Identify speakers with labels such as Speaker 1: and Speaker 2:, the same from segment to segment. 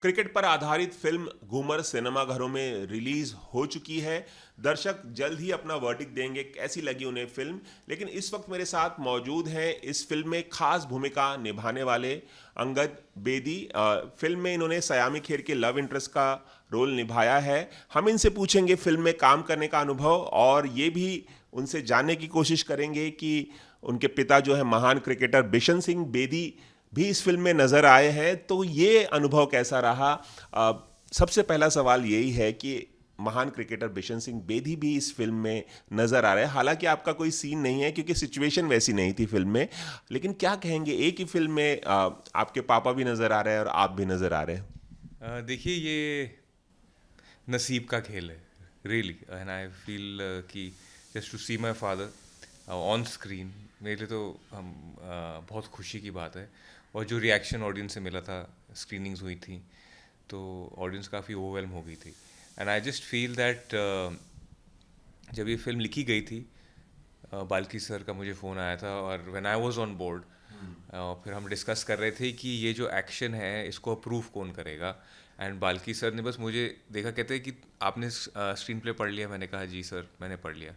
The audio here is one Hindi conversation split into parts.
Speaker 1: क्रिकेट पर आधारित फिल्म घूमर सिनेमाघरों में रिलीज हो चुकी है। दर्शक जल्द ही अपना वर्डिक्ट देंगे कैसी लगी उन्हें फिल्म। लेकिन इस वक्त मेरे साथ मौजूद हैं इस फिल्म में खास भूमिका निभाने वाले अंगद बेदी। फिल्म में इन्होंने सयामी खेर के लव इंटरेस्ट का रोल निभाया है। हम इनसे पूछेंगे फिल्म में काम करने का अनुभव, और ये भी उनसे जानने की कोशिश करेंगे कि उनके पिता जो है महान क्रिकेटर बिशन सिंह बेदी भी इस फिल्म में नजर आए हैं, तो ये अनुभव कैसा रहा। सबसे पहला सवाल यही है कि महान क्रिकेटर बिशन सिंह बेदी भी इस फिल्म में नजर आ रहे हैं। हालांकि आपका कोई सीन नहीं है क्योंकि सिचुएशन वैसी नहीं थी फिल्म में, लेकिन क्या कहेंगे, एक ही फिल्म में आपके पापा भी नजर आ रहे हैं और आप भी नजर आ रहे हैं।
Speaker 2: देखिए, ये नसीब का खेल है रियली, एंड आई फील कि just to see my father on screen मेरे लिए तो बहुत खुशी की बात है। और जो रिएक्शन ऑडियंस से मिला था, स्क्रीनिंग्स हुई थी तो ऑडियंस काफ़ी ओवरवेलम हो गई थी। And I just feel that जब ये फिल्म लिखी गई थी, बाल्की सर का मुझे फ़ोन आया था और when I was on board, फिर हम डिस्कस कर रहे थे कि ये जो एक्शन है इसको अप्रूव कौन करेगा। एंड बाल्की सर ने बस मुझे देखा, कहते हैं कि आपने स्क्रीन प्ले पढ़ लिया। मैंने कहा जी सर, मैंने पढ़ लिया।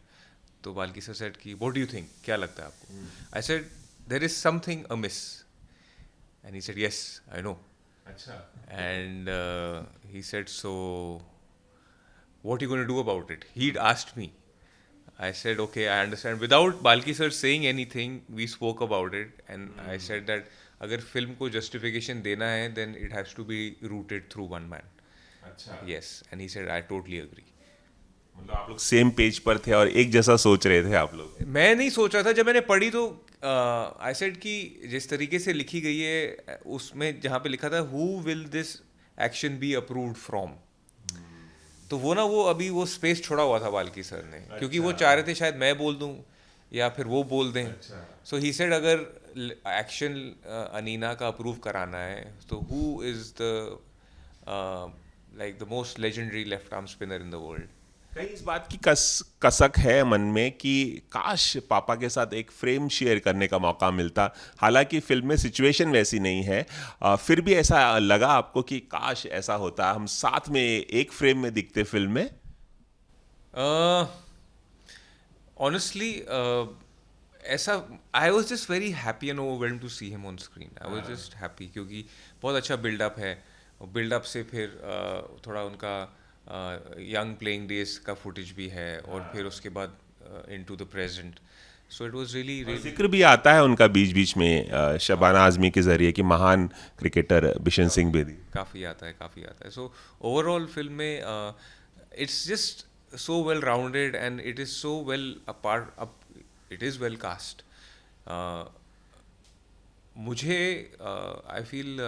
Speaker 2: तो बाल्की सर सेड कि व्हाट डू यू थिंक, क्या लगता है आपको? I said there is something amiss, and he said yes I know.
Speaker 1: अच्छा।
Speaker 2: And he said so what are you going to do about it? He'd asked me. I said, okay, I understand. Without Balki sir saying anything, we spoke about it, and I said that अगर फिल्म को justification देना है, then it has to be rooted through one man.
Speaker 1: अच्छा।
Speaker 2: Yes, and he said, I totally agree.
Speaker 1: मतलब आप लोग सेम पेज पर थे और एक जैसा सोच रहे थे आप लोग।
Speaker 2: मैं नहीं सोच रहा था, जब मैंने पढ़ी तो आई सेड कि जिस तरीके से लिखी गई है उसमें जहाँ पे लिखा था who will this action be approved from, तो वो अभी वो स्पेस छोड़ा हुआ था बाल्की सर ने, क्योंकि वो चाह रहे थे शायद मैं बोल दूं या फिर वो बोल दें। सो ही सेड अगर एक्शन अनीना का अप्रूव कराना है तो who is the like the most legendary left arm spinner in the world.
Speaker 1: कहीं इस बात की कसक है मन में कि काश पापा के साथ एक फ्रेम शेयर करने का मौका मिलता। हालांकि फिल्म में सिचुएशन वैसी नहीं है, फिर भी ऐसा लगा आपको कि काश ऐसा होता, हम साथ में एक फ्रेम में दिखते फिल्म में।
Speaker 2: ऑनेस्टली ऐसा I was just very happy and overwhelm to see him on screen. I was just happy क्योंकि बहुत अच्छा बिल्डअप है, और बिल्डअप से फिर थोड़ा उनका यंग प्लेइंग डेज का फुटेज भी है, और फिर उसके बाद into the present. So it was really really
Speaker 1: जिक्र भी आता है उनका बीच बीच में शबाना आजमी के जरिए कि महान क्रिकेटर बिशन सिंह बेदी।
Speaker 2: काफ़ी आता है, काफ़ी आता है। सो ओवरऑल फिल्म में it's just so well rounded and it is so well apart, it is well cast. मुझे आई फील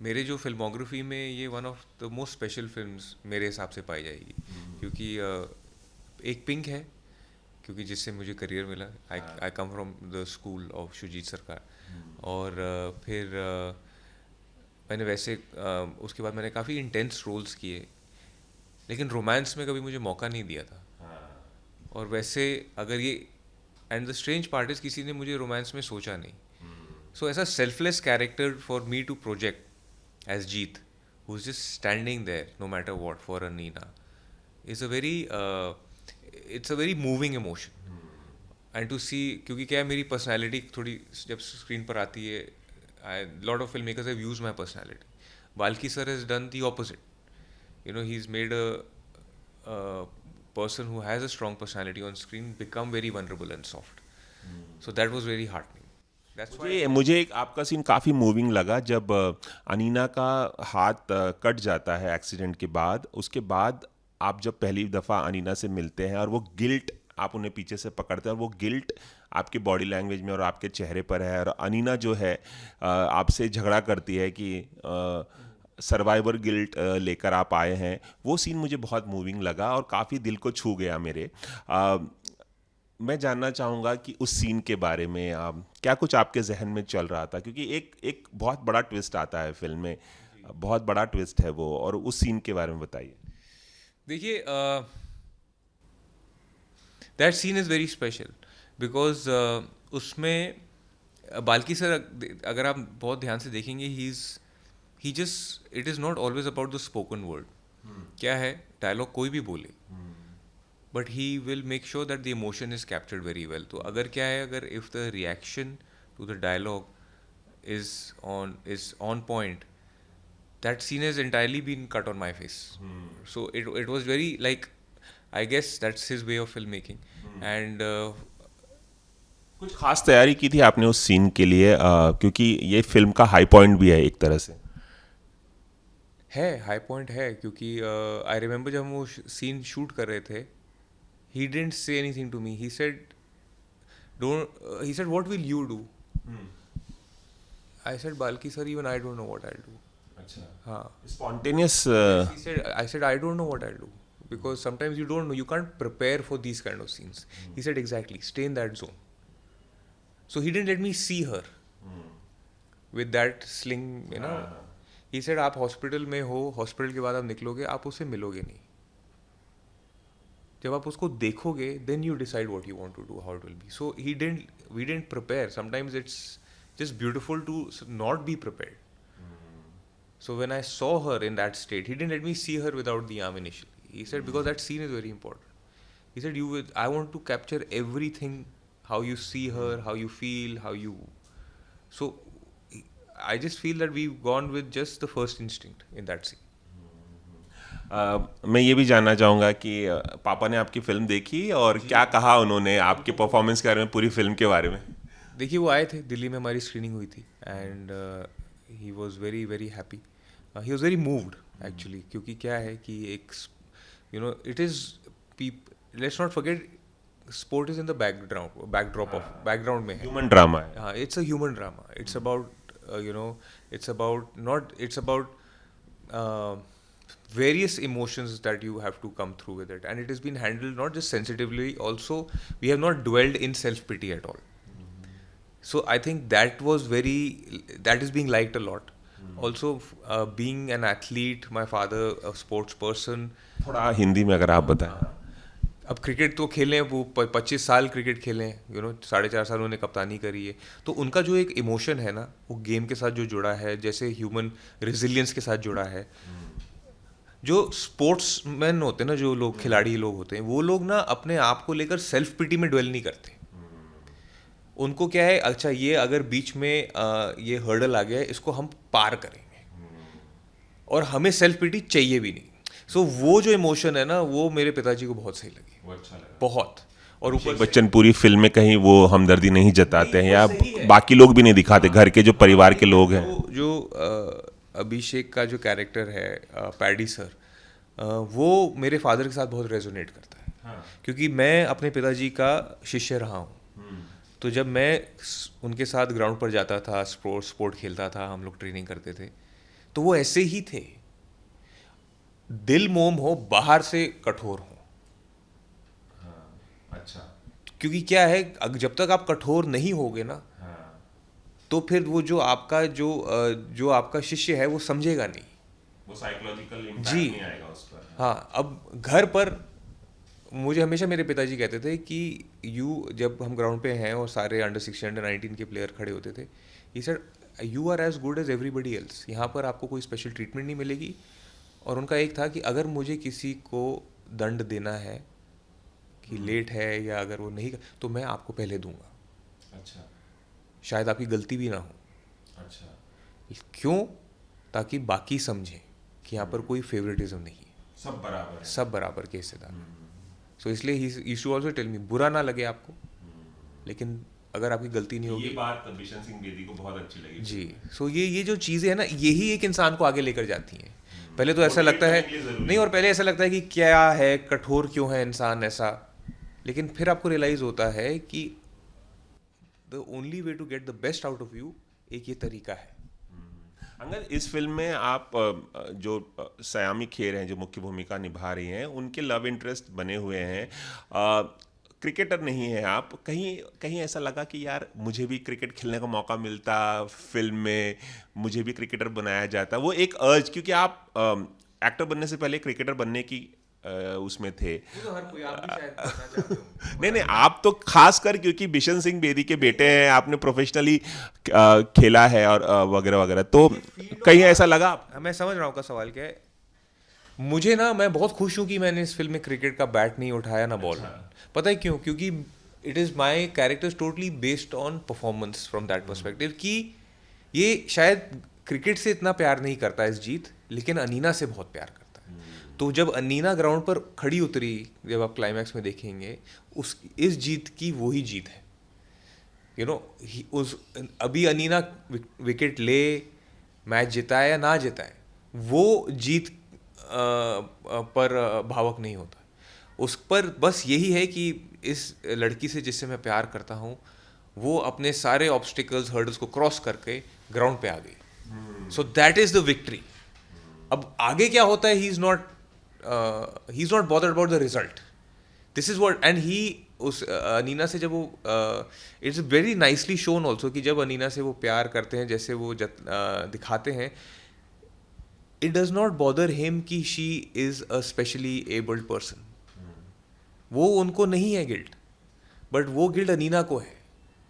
Speaker 2: मेरे जो फिल्मोग्राफी में ये one of the most special films मेरे हिसाब से पाई जाएगी, क्योंकि एक पिंक है, क्योंकि जिससे मुझे करियर मिला। I come from the school of Shoojit Sircar, और फिर मैंने वैसे उसके बाद मैंने काफ़ी इंटेंस रोल्स किए, लेकिन रोमांस में कभी मुझे मौका नहीं दिया था। और वैसे अगर ये and the strange part is, किसी ने मुझे रोमांस में सोचा नहीं। सो ऐसा selfless character for me to project as Jeet, who is just standing there no matter what for a Neena, is a very it's a very moving emotion. And to see, क्योंकि क्या है, मेरी पर्सनैलिटी थोड़ी जब स्क्रीन पर आती है, I lot of film makers have used my personality. Balki sir has done the opposite, you know, he's made a person who has a strong personality on screen become very vulnerable and soft. So that was very heartening. That's why
Speaker 1: मुझे एक आपका सीन काफ़ी मूविंग लगा जब अनीना का हाथ कट जाता है एक्सीडेंट के बाद। उसके बाद आप जब पहली दफ़ा अनीना से मिलते हैं और वो गिल्ट, आप उन्हें पीछे से पकड़ते हैं और वो गिल्ट आपकी बॉडी लैंग्वेज में और आपके चेहरे पर है, और अनीना जो है आपसे झगड़ा करती है कि सर्वाइवर गिल्ट लेकर आप आए हैं। वो सीन मुझे बहुत मूविंग लगा और काफ़ी दिल को छू गया मेरे। मैं जानना चाहूँगा कि उस सीन के बारे में क्या कुछ आपके जहन में चल रहा था, क्योंकि एक बहुत बड़ा ट्विस्ट आता है फिल्म में, बहुत बड़ा ट्विस्ट है वो, और उस सीन के बारे में बताइए।
Speaker 2: देखिए, that scene is very special because उसमें बाल्की सर, अगर आप बहुत ध्यान से देखेंगे, he is it is not always about the spoken word. क्या है, डायलॉग कोई भी बोले, but he will make sure that the emotion is captured very well. तो अगर क्या है, अगर if the reaction to the dialogue is on point, that scene has entirely been cut on my face. So it was very like, I guess that's his way of filmmaking. And
Speaker 1: कुछ खास तैयारी की थी आपने उस सीन के लिए, क्योंकि ये फिल्म का हाई पॉइंट भी है एक तरह से.
Speaker 2: है हाई पॉइंट है, क्योंकि आई रिमेंबर जब हम वो सीन शूट कर रहे थे, he didn't say anything to me. He said what will you do? I said, Balki sir, even I don't know what I'll do.
Speaker 1: अच्छा.
Speaker 2: हाँ.
Speaker 1: Spontaneous.
Speaker 2: I said I don't know what I'll do, because sometimes you don't know, you can't prepare for these kind of scenes. He said, exactly, stay in that zone. So he didn't let me see her with that sling, you know. He said, आप हॉस्पिटल में हो, हॉस्पिटल के बाद आप निकलोगे, आप उससे मिलोगे नहीं. जब आप उसको देखोगे, then you decide what you want to do, how it will be. So we didn't prepare. Sometimes it's just beautiful to not be prepared. So when I saw her in that state, he didn't let me see her without the arm initially. He said, because that scene is very important. He said, I want to capture everything, how you see her, how you feel, how you. So I just feel that we've gone with just the first instinct in that scene.
Speaker 1: मैं ये भी जानना चाहूँगा कि पापा ने आपकी फिल्म देखी और क्या कहा उन्होंने आपके परफॉर्मेंस के बारे में, पूरी फिल्म के बारे में.
Speaker 2: देखिए, वो आए थे, दिल्ली में हमारी स्क्रीनिंग हुई थी, and he was very very happy. He was very moved actually, क्योंकि क्या है कि एक, you know, it is, let's not forget, sport is in the background में है.
Speaker 1: ह्यूमन ड्रामा है.
Speaker 2: हाँ, it's a human drama. It's about, you know, it's about various emotions that you have to come through with it, and it has been handled not just sensitively, also we have not dwelled in self-pity at all. So I think that is being liked a lot. Also, being an athlete, my father a sports person.
Speaker 1: थोड़ा हिंदी में अगर आप बताएं.
Speaker 2: अब क्रिकेट तो खेले हैं, वो 25 साल क्रिकेट खेले हैं, यू नो, 4.5 साल उन्होंने कप्तानी करी है. तो उनका जो एक इमोशन है ना, वो गेम के साथ जो जुड़ा है, जैसे ह्यूमन रेजिलियंस के साथ जुड़ा है. जो स्पोर्ट्समैन होते हैं ना, जो लोग खिलाड़ी लोग होते हैं, वो लोग ना अपने आप को लेकर सेल्फ पिटी में ड्वेल नहीं करते. उनको क्या है, अच्छा ये अगर बीच में ये हर्डल आ गया है, इसको हम पार करेंगे, और हमें सेल्फ पिटी चाहिए भी नहीं. सो वो जो इमोशन है ना, वो मेरे पिताजी को बहुत सही लगी,
Speaker 1: अच्छा लगा
Speaker 2: बहुत. और ऊपर
Speaker 1: बच्चन पूरी फिल्म में कहीं वो हमदर्दी नहीं जताते हैं, या बाकी लोग भी नहीं दिखाते, घर के जो परिवार के लोग हैं.
Speaker 2: जो अभिषेक का जो कैरेक्टर है, पैडी सर, वो मेरे फादर के साथ बहुत रेजोनेट करता है. हाँ. क्योंकि मैं अपने पिताजी का शिष्य रहा हूँ. तो जब मैं उनके साथ ग्राउंड पर जाता था, स्पोर्ट खेलता था, हम लोग ट्रेनिंग करते थे, तो वो ऐसे ही थे. दिल मोम हो, बाहर से कठोर हो.
Speaker 1: अच्छा.
Speaker 2: क्योंकि क्या है, जब तक आप कठोर नहीं होगे ना, तो फिर वो जो आपका शिष्य है, वो समझेगा नहीं,
Speaker 1: वो साइकोलॉजिकल इम्पैक्ट नहीं आएगा उस पर.
Speaker 2: हाँ. अब घर पर मुझे हमेशा मेरे पिताजी कहते थे कि जब हम ग्राउंड पे हैं और सारे अंडर 16 अंडर 19 के प्लेयर खड़े होते थे, he said, you are as good as everybody else. यहाँ पर आपको कोई स्पेशल ट्रीटमेंट नहीं मिलेगी. और उनका एक था कि अगर मुझे किसी को दंड देना है कि लेट है, या अगर वो नहीं, तो मैं आपको पहले दूंगा.
Speaker 1: अच्छा.
Speaker 2: शायद आपकी गलती भी ना हो. अच्छा. क्यों? ताकि बाकी समझें कि यहाँ पर कोई फेवरेटिज्म नहीं है,
Speaker 1: सब बराबर है,
Speaker 2: सब बराबर के हिस्सेदार. सो इसलिए he used to also tell me, बुरा ना लगे आपको, लेकिन अगर आपकी गलती नहीं होगी.
Speaker 1: ये बात बिशन सिंह बेदी को बहुत अच्छी लगी
Speaker 2: जी. सो ये जो चीज़ें हैं ना, यही एक इंसान को आगे लेकर जाती हैं. पहले तो ऐसा लगता है नहीं, और पहले ऐसा लगता है कि क्या है, कठोर क्यों है इंसान ऐसा, लेकिन फिर आपको रियलाइज होता है कि the only way to get the best out of you, एक ये तरीका है.
Speaker 1: अगर इस फिल्म में आप जो सयामी खेर हैं, जो मुख्य भूमिका निभा रही हैं, उनके लव इंटरेस्ट बने हुए हैं, क्रिकेटर नहीं है आप, कहीं ऐसा लगा कि यार मुझे भी क्रिकेट खेलने का मौका मिलता फिल्म में, मुझे भी क्रिकेटर बनाया जाता, वो एक अर्ज, क्योंकि आप एक्टर बनने से पहले क्रिकेटर बनने की उसमें थे।
Speaker 2: वो तो हर कोई, आप भी शायद करना चाहते हो।
Speaker 1: नहीं नहीं, आप तो खास कर क्योंकि बिशन सिंह बेदी के बेटे हैं, आपने प्रोफेशनली खेला है और वगैरह वगैरह, तो कहीं ऐसा लगा
Speaker 2: मैं समझ रहा हूँ का सवाल क्या है। मुझे ना, मैं बहुत खुश हूँ कि मैंने इस फिल्म में क्रिकेट का बैट नहीं उठाया ना बॉल। पता है क्यों? क्योंकि it is my character totally based on performance from that perspective, कि ये शायद क्रिकेट से इतना प्यार नहीं करता इस जीत, लेकिन अनीना से बहुत प्यार करता है। तो जब अनीना ग्राउंड पर खड़ी उतरी, जब आप क्लाइमैक्स में देखेंगे, उस इस जीत की वही जीत है। यू नो, उस अभी अनीना विकेट ले, मैच जिताए या ना जिताए, वो जीत पर भावुक नहीं होता। उस पर बस यही है कि इस लड़की से जिससे मैं प्यार करता हूँ, वो अपने सारे ऑब्स्टिकल्स, हर्डल्स को क्रॉस करके ग्राउंड पे आ गई। So that is the victory. अब आगे क्या होता है, he is not bothered about the result. This is what, and he उस अनीना से जब वो, it's very nicely shown also कि जब अनीना से वो प्यार करते हैं, जैसे वो दिखाते हैं, it does not bother him कि she is a specially abled person. वो उनको नहीं है गिल्ट, बट वो गिल्ट अनीना को है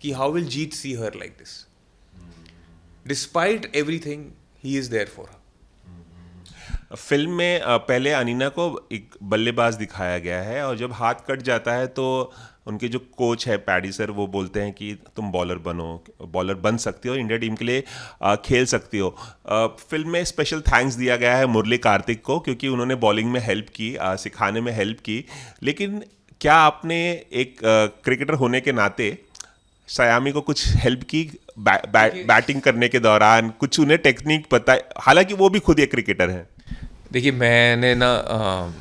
Speaker 2: कि how will Jeet see her like this, despite everything he is there for her.
Speaker 1: Film में पहले अनीना को एक बल्लेबाज दिखाया गया है, और जब हाथ कट जाता है तो उनके जो कोच है पैडी सर, वो बोलते हैं कि तुम बॉलर बनो, बॉलर बन सकती हो, इंडिया टीम के लिए खेल सकती हो। फिल्म में स्पेशल थैंक्स दिया गया है मुरली कार्तिक को, क्योंकि उन्होंने बॉलिंग में हेल्प की, सिखाने में हेल्प की। लेकिन क्या आपने एक क्रिकेटर होने के नाते सयामी को कुछ हेल्प की बैटिंग करने के दौरान? कुछ उन्हें टेक्निक पता है, हालांकि वो भी खुद एक क्रिकेटर हैं।
Speaker 2: देखिए, मैंने ना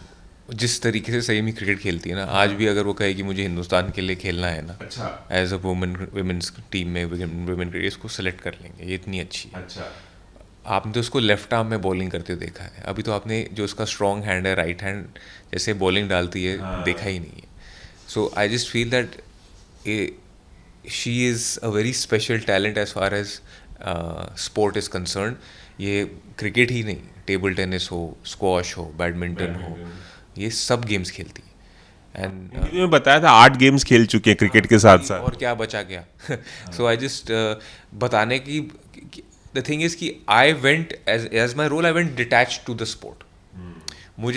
Speaker 2: जिस तरीके से सही में क्रिकेट खेलती है ना, आज भी अगर वो कहे कि मुझे हिंदुस्तान के लिए खेलना है ना,
Speaker 1: अच्छा।
Speaker 2: एज अ वुमेन्स टीम में, वुमेन क्रिकेट, इसको सेलेक्ट कर लेंगे, ये इतनी अच्छी है।
Speaker 1: अच्छा। आपने
Speaker 2: आपने तो उसको लेफ्ट आर्म में बॉलिंग करते हुए देखा है, अभी तो आपने जो उसका स्ट्रॉन्ग हैंड है, राइट हैंड जैसे बॉलिंग डालती है, देखा ही नहीं है। So I just feel that she is a very special talent as far as sport is concerned. ये क्रिकेट ही नहीं, टेबल टेनिस हो, स्क्वॉश हो, बैडमिंटन हो, ये सब गेम्स खेलती है। एंड
Speaker 1: में बताया था 8 गेम्स खेल चुके हैं क्रिकेट के साथ साथ।
Speaker 2: और क्या बचा गया। सो आई जस्ट बताने की, द थिंग इज कि I went as my role, I went detach to the sport.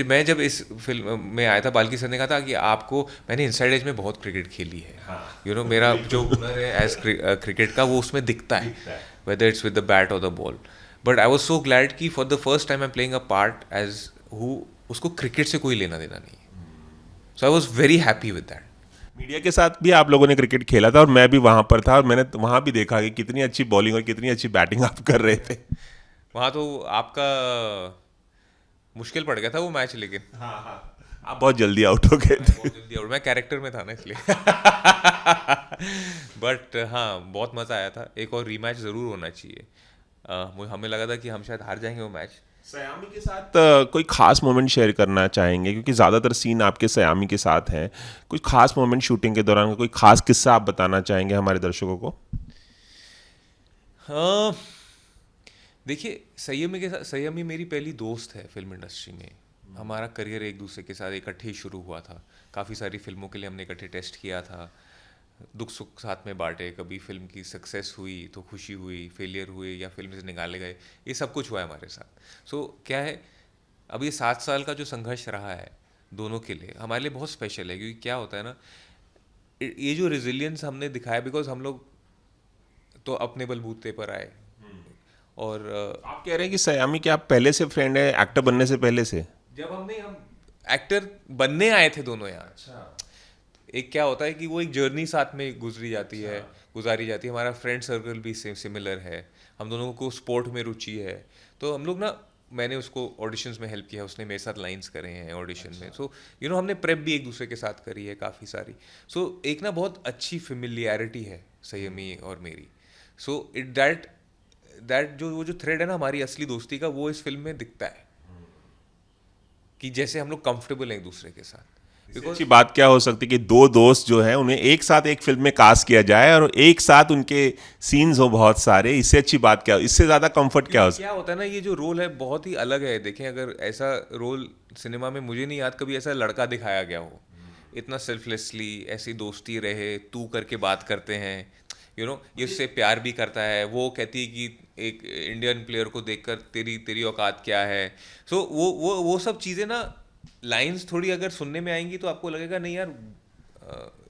Speaker 2: मैं जब इस फिल्म में आया था, बाल्की सर ने कहा था कि आपको, मैंने इनसाइड एज में बहुत क्रिकेट खेली है, यू नो, मेरा जो हुनर है एज क्रिकेट का, वो उसमें दिखता है, whether it's with the bat और the ball. But I was so glad कि for the first time I am playing a part as who, उसको क्रिकेट से कोई लेना देना नहीं है। So I was very happy with that.
Speaker 1: Media के साथ भी आप लोगों ने क्रिकेट खेला था, और मैं भी वहां पर था, और मैंने वहां भी देखा कि कितनी अच्छी बॉलिंग और कितनी अच्छी बैटिंग आप कर रहे थे।
Speaker 2: वहाँ तो आपका मुश्किल पड़ गया था वो मैच, लेकिन
Speaker 1: आप बहुत जल्दी आउट हो गए थे।
Speaker 2: बहुत जल्दी आउट, मैं कैरेक्टर में था ना इसलिए। बट हाँ, बहुत मज़ा आया था। एक और रीमैच ज़रूर होना चाहिए। हमें लगा था कि हम शायद हार जाएंगे वो मैच।
Speaker 1: सयामी के साथ कोई खास मोमेंट शेयर करना चाहेंगे, क्योंकि ज़्यादातर सीन आपके सयामी के साथ हैं। कुछ खास मोमेंट शूटिंग के दौरान, कोई खास किस्सा आप बताना चाहेंगे हमारे दर्शकों को?
Speaker 2: हाँ, देखिए, संयमी मेरी पहली दोस्त है फिल्म इंडस्ट्री में। हमारा करियर एक दूसरे के साथ इकट्ठे ही शुरू हुआ था। काफ़ी सारी फिल्मों के लिए हमने इकट्ठे टेस्ट किया था, दुख सुख साथ में बांटे। कभी फिल्म की सक्सेस हुई तो खुशी हुई, फेलियर हुए या फिल्म से निकाले गए, ये सब कुछ हुआ है हमारे साथ। सो क्या है, अब ये 7 साल का जो संघर्ष रहा है दोनों के लिए, हमारे लिए बहुत स्पेशल है। क्योंकि क्या होता है ना, ये जो रेजिलियंस हमने दिखाया, बिकॉज हम लोग तो अपने बलबूते पर आए। और
Speaker 1: आप कह रहे हैं कि सयामी के आप पहले से फ्रेंड है, एक्टर बनने से पहले से?
Speaker 2: जब हम एक्टर बनने आए थे दोनों यहाँ, एक क्या होता है कि वो एक जर्नी साथ में गुजारी जाती है। हमारा फ्रेंड सर्कल भी सिमिलर है, हम दोनों को स्पोर्ट में रुचि है। तो हम लोग ना, मैंने उसको ऑडिशंस में हेल्प किया, उसने मेरे साथ लाइंस करे हैं ऑडिशन में। सो यू नो, हमने प्रेप भी एक दूसरे के साथ करी है काफ़ी सारी। सो एक ना बहुत अच्छी फेमिलियरिटी है संयमी और मेरी। सो दैट वो जो थ्रेड है ना हमारी असली दोस्ती का, वो इस फिल्म में दिखता है कि जैसे हम लोग कंफर्टेबल हैं एक दूसरे के साथ।
Speaker 1: अच्छी बात क्या हो सकती है कि दो दोस्त जो है उन्हें एक साथ एक फिल्म में कास्ट किया जाए और एक साथ उनके सीन्स हो बहुत सारे, इससे अच्छी बात क्या, इससे ज्यादा कंफर्ट क्या हो सकता
Speaker 2: क्या होता है ना, ये जो रोल है बहुत ही अलग है। देखें, अगर ऐसा रोल सिनेमा में मुझे नहीं याद कभी ऐसा लड़का दिखाया गया हो, इतना सेल्फलेसली ऐसी दोस्ती रहे, तू करके बात करते हैं, ये उससे प्यार भी करता है, वो कहती है कि एक इंडियन प्लेयर को देखकर तेरी तेरी औकात क्या है। सो वो सब चीज़ें ना, लाइंस थोड़ी अगर सुनने में आएंगी तो आपको लगेगा नहीं यार,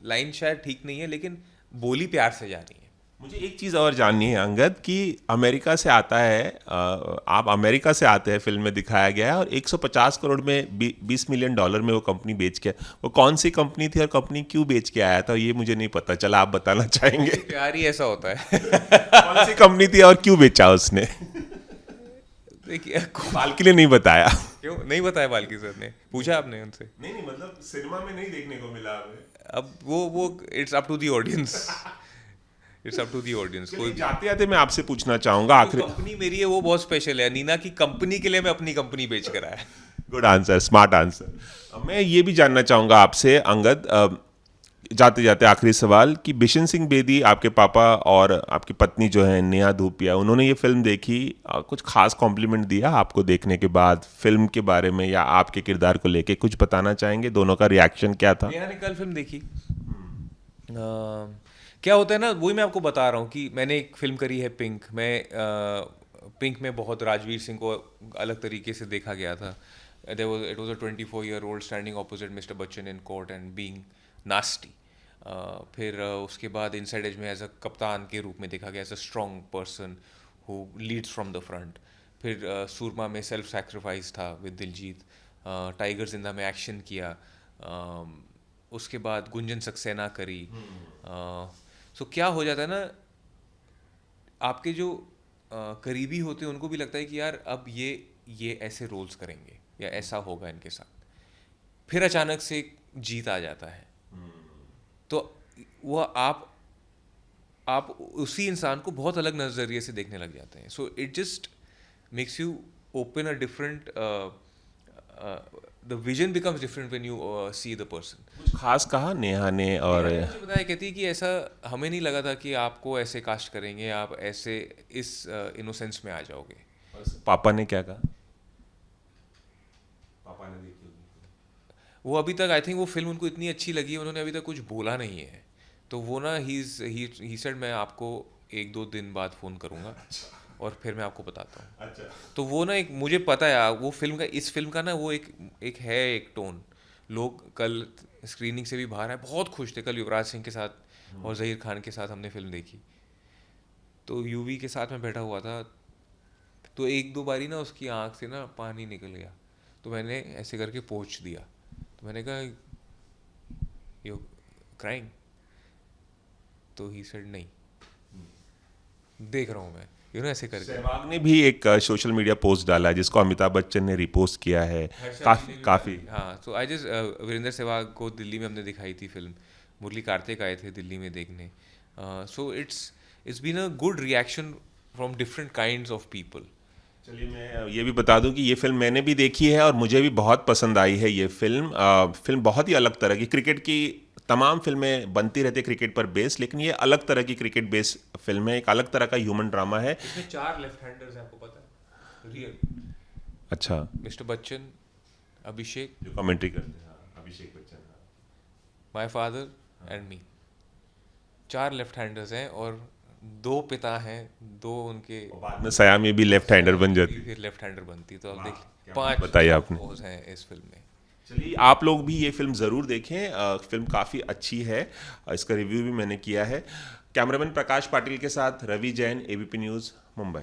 Speaker 2: लाइन शायद ठीक नहीं है, लेकिन बोली प्यार से जा रही है।
Speaker 1: मुझे एक चीज़ और जाननी है अंगद कि अमेरिका से आता है, आप अमेरिका से आते हैं, फिल्म में दिखाया गया है और 150 करोड़ में $20 मिलियन में वो कंपनी बेच के, वो कौन सी कंपनी थी और कंपनी क्यों बेच के आया था, ये मुझे नहीं पता चला, आप बताना चाहेंगे?
Speaker 2: प्यार ही ऐसा होता है।
Speaker 1: कौन सी कंपनी थी और क्यों बेचा उसने?
Speaker 2: देखिए,
Speaker 1: बाल के लिए नहीं बताया।
Speaker 2: क्यों नहीं बताया बाल्की सर ने? पूछा आपने उनसे?
Speaker 1: नहीं नहीं, मतलब सिनेमा में नहीं देखने को मिला हमें।
Speaker 2: अब वो it's up to the audience, it's up to the audience. कोई
Speaker 1: जाते जाते मैं आपसे पूछना चाहूंगा आखिरी,
Speaker 2: कंपनी मेरी है वो बहुत स्पेशल है, नीना की कंपनी के लिए मैं अपनी कंपनी बेच कर आया।
Speaker 1: Good answer, smart answer. मैं ये भी जानना चाहूंगा आपसे अंगद, जाते जाते आखिरी सवाल कि बिशन सिंह बेदी, आपके पापा और आपकी पत्नी जो है नेहा धूपिया, उन्होंने ये फिल्म देखी, कुछ खास कॉम्प्लीमेंट दिया आपको देखने के बाद फिल्म के बारे में या आपके किरदार को लेके कुछ बताना चाहेंगे? दोनों का रिएक्शन क्या था?
Speaker 2: नेहा ने कल फिल्म देखी। क्या होता है ना, वही मैं आपको बता रहा हूँ कि मैंने एक फिल्म करी है पिंक। पिंक में बहुत राजवीर सिंह को अलग तरीके से देखा गया था। It was a 24-year-old standing opposite mister Bachchan in court and being nasty. फिर उसके बाद इनसाइड एज में एज अ कप्तान के रूप में देखा गया, as a strong person who leads from the front. फिर सूरमा में सेल्फ सैक्रिफाइस था विद दिलजीत। टाइगर जिंदा में एक्शन किया। उसके बाद गुंजन सक्सेना करी। सो क्या हो जाता है ना, आपके जो करीबी होते हैं उनको भी लगता है कि यार अब ये ऐसे रोल्स करेंगे या ऐसा होगा इनके साथ। फिर अचानक से जीत आ जाता है, तो वो आप उसी इंसान को बहुत अलग नज़रिए से देखने लग जाते हैं। So it just makes you open a different, the vision becomes different when you see the person.
Speaker 1: कुछ खास कहा नेहा ने? और
Speaker 2: मुझे बताया, कहती है कि ऐसा हमें नहीं लगा था कि आपको ऐसे कास्ट करेंगे, आप ऐसे इस इनोसेंस में आ जाओगे।
Speaker 1: पापा ने क्या कहा? पापा ने देखी
Speaker 2: वो अभी तक, आई थिंक वो फिल्म उनको इतनी अच्छी लगी है, उन्होंने अभी तक कुछ बोला नहीं है। तो वो ना ही सेड मैं आपको 1-2 दिन बाद फ़ोन करूँगा और फिर मैं आपको बताता हूँ।
Speaker 1: अच्छा।
Speaker 2: तो वो ना, एक मुझे पता है वो फिल्म का, इस फिल्म का ना वो एक टोन। लोग कल स्क्रीनिंग से भी बाहर आए, बहुत खुश थे। कल युवराज सिंह के साथ और ज़हीर खान के साथ हमने फिल्म देखी, तो यूवी के साथ में बैठा हुआ था, तो 1-2 बारी ना उसकी आँख से ना पानी निकल गया, तो मैंने ऐसे करके पोंछ दिया। तो मैंने कहा यू क्राइंग? तो ही सेड नहीं, देख रहा हूँ मैं, ऐसे करके।
Speaker 1: सहवाग ने भी एक सोशल मीडिया पोस्ट डाला है जिसको अमिताभ बच्चन ने रिपोस्ट किया है, काफी।
Speaker 2: हाँ, तो आई जस्ट, वीरेंद्र सहवाग को दिल्ली में हमने दिखाई थी फिल्म, मुरली कार्तिक आए थे दिल्ली में देखने। So it's been a good reaction from different kinds of people.
Speaker 1: चलिए, मैं ये भी बता दूं कि ये फिल्म मैंने भी देखी है और मुझे भी बहुत पसंद आई है ये फिल्म बहुत ही अलग तरह की, क्रिकेट की तमाम फिल्में बनती रहती है क्रिकेट पर बेस, लेकिन ये अलग तरह की क्रिकेट बेस फिल्म है, एक अलग तरह का ह्यूमन ड्रामा है।
Speaker 2: इसमें 4 लेफ्ट हैंडर्स हैं, आपको पता है? रियल।
Speaker 1: अच्छा।
Speaker 2: मिस्टर बच्चन, अभिषेक,
Speaker 1: जो कमेंट्री करते हैं, Abhishek Bachchan,
Speaker 2: my father and me, 4 left handers हैं और 2 पिता हैं, 2 उनके,
Speaker 1: बाद में सयामी भी लेफ्ट हैंडर बन जाती,
Speaker 2: फिर लेफ्ट हैंडर बनती। तो आप देख,
Speaker 1: 5 बताइए आपने
Speaker 2: हैं इस फिल्म में।
Speaker 1: चलिए, आप लोग भी ये फिल्म ज़रूर देखें, फिल्म काफ़ी अच्छी है, इसका रिव्यू भी मैंकिया है। कैमरामैन प्रकाश पाटिल के साथ रवि जैन, ABP न्यूज़, मुंबई।